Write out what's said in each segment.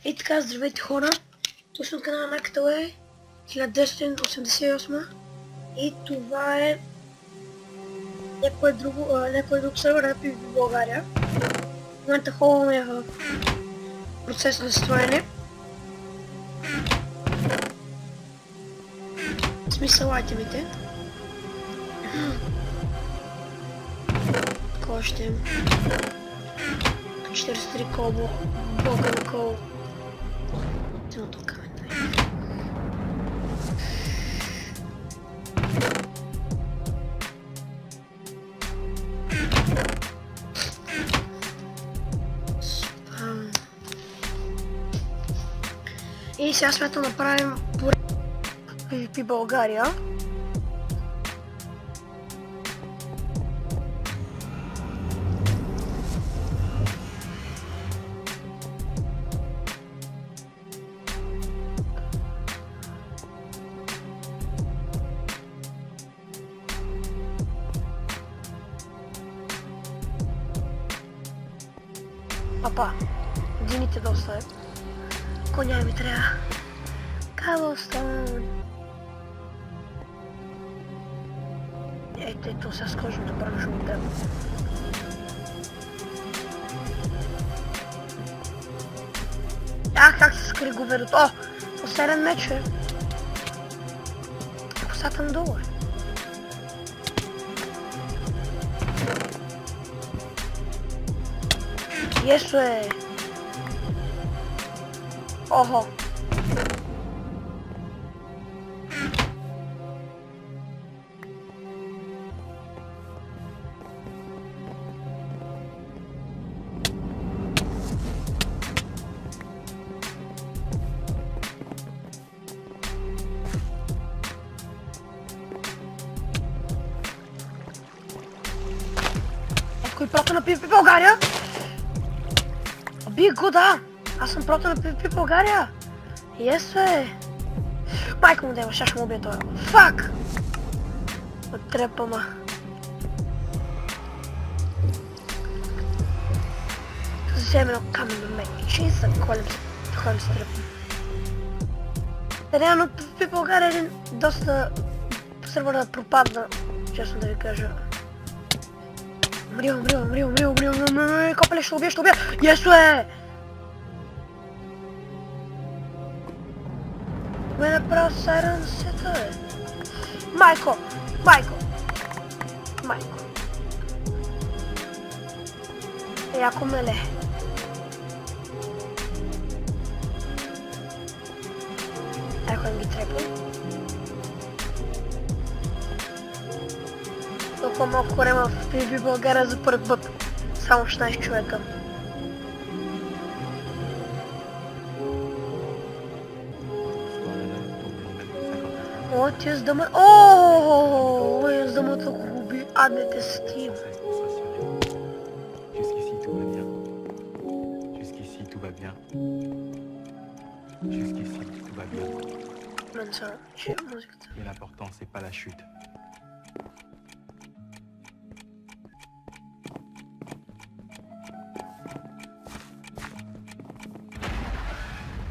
И така, здравейте хора, точно канала на КТЛ е 1988 и това е някой друг сервер в България. В момента Холм е в процес на строене. В смисъл айтемите. Кой ще е? 43 колбо, блока кол. Ценото камен. И сега смятам да направим PvP България. Папа, едините да оставим. Коня ми трябва. Каблстоун. Ето, сега скажем да бранжу ми трябва. Как се скри говерът? О! Последен меч е. Посатам долу е. Jesо je. Oho. Кой прата на PvP България? Би го, да! Аз съм прото на PvP България! Yes, бе! Майка му да има, ще му убие това. Фак! Отрепа, ма. Вземе едно каменно мече и се колем се трепа. Реално PvP България е един доста сервер да пропадна, честно да ви кажа. Умри, копеле, ще убия! Jesо е! Ме направо сайран сета, бе. Майко! Яко меле. Ако им ги трепа. Толкова малко време в PvP България за първи път. Само 16 човека. О, ти издама... О, издамата хуби, адните стим. Mais l'important, c'est pas la chute.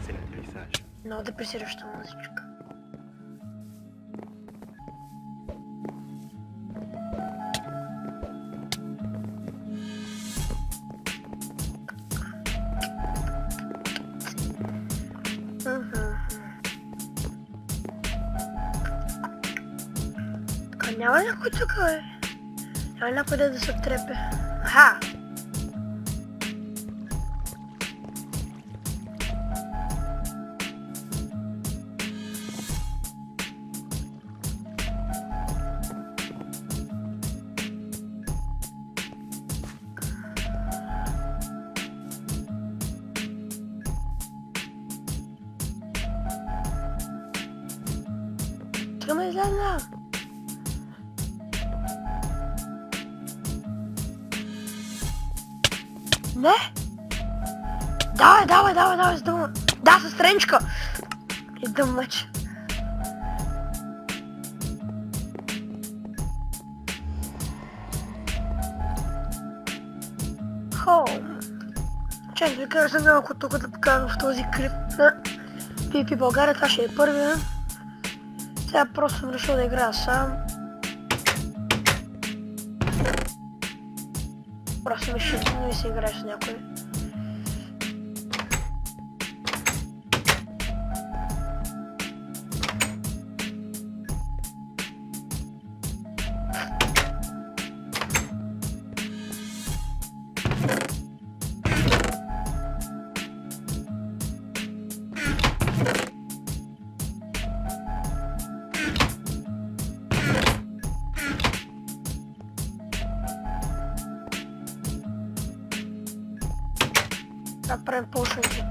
C'est l'atterrissage. Много депресираща музичка. Няма някой тук, бе. Няма някой да се трепе. Аха! Тръгваме излязна! Не! Давай, сдума! Да, със стренчка! Идам мъч. Хоум. Чакай, да кажа малко тук да покажа в този клип на PvP България. Това ще е първия. Сега просто съм решил да играя сам. Просто не ми се играе с някой. Да правим полшенки.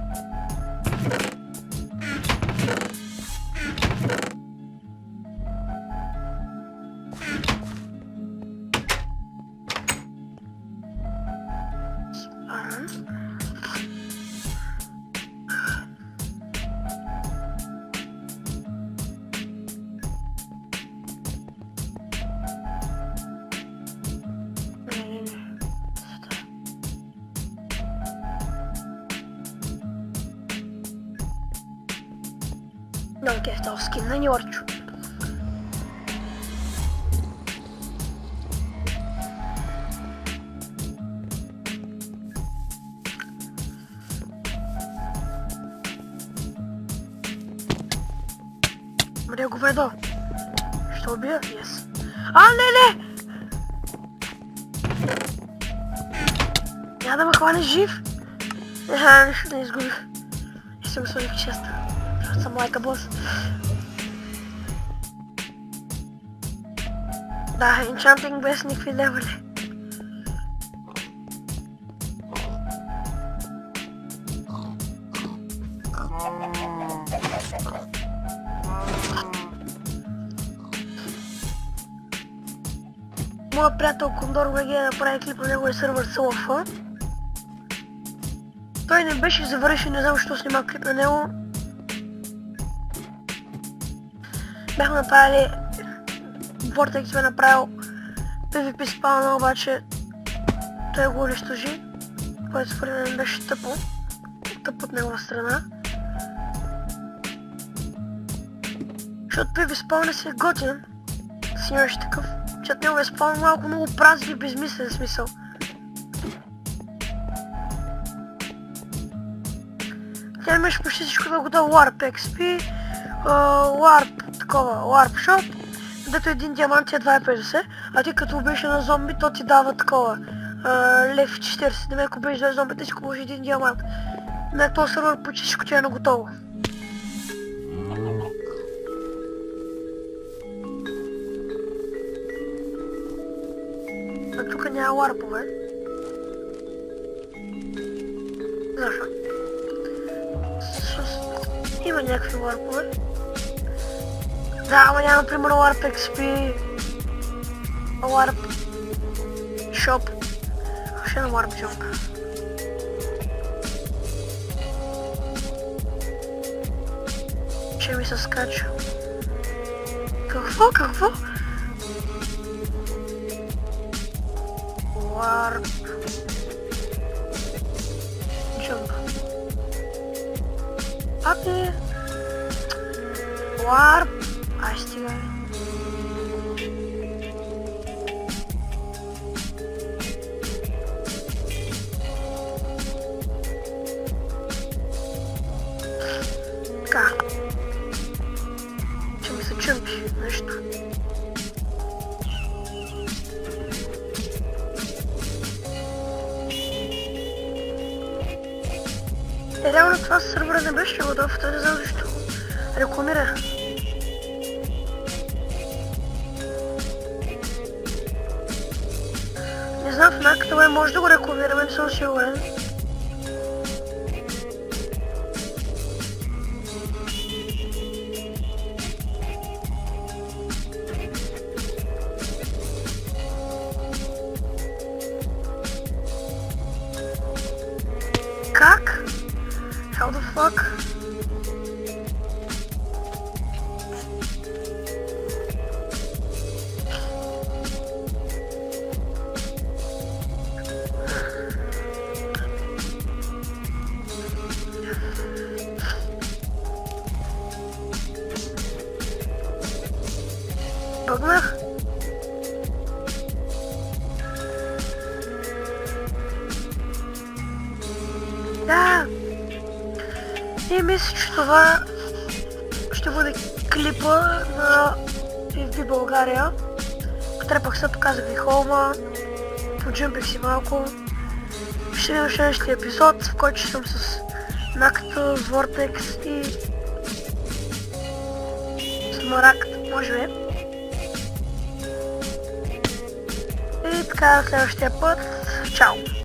Много кеф този скин на Ньорчо. Мря го ведо. Ще убия? Yes. А, не! Няма да ме хване жив. Нищо не изгубих. И се го сложих честа. Съм лайка бос. Да, енчантинг без никакви левели. Моят приятел Кондор ВГ направи клип на неговия сервер SLF. Той не беше завършен, не знам защо снима клип на него. Бяхме направили... Vortex бе направил PvP спавна, обаче той го унищожи, което според мен беше тъпо. Тъпо от негова страна. Защото PvP спавна си е готин. Снимаш такъв. Че от него е спавна малко много празен и безмислен смисъл. Тя имаш почти всичко да готово. Warp XP, Warp такова, Warp Shop, дето един диамант ти е 2,50, а ти като убиеш на зомби, то ти дава такова, лев 40, да ме ако убиеш 2 зомби, ти си купуваш един диамант. На този сервер почти всичко ти е на готово. А тук няма варпове. Защо? Има някакви варпове. Да, ама няма, например, Warp XP, Warp Shop, ще на Warp Jump. Ще ми се скача. Какво? Warp Jump. Апи! Warp! Ай, стига. Така. Че ми се чъмпи нещо. Реално това сервера не беше готов, той не знам защо рекламира. Не знам, в някакъв може да го рекламираме, не съм сигурен. Как? How the fuck? тръгнах. Да. И мисля, че това ще бъде клипа на FB България. Потрепах се, показах ви холма, поджъмпих си малко. Ще видим следващия епизод, в който съм с Наката, с Vortex и Смарагд, може би. И така, следващия път. Чао!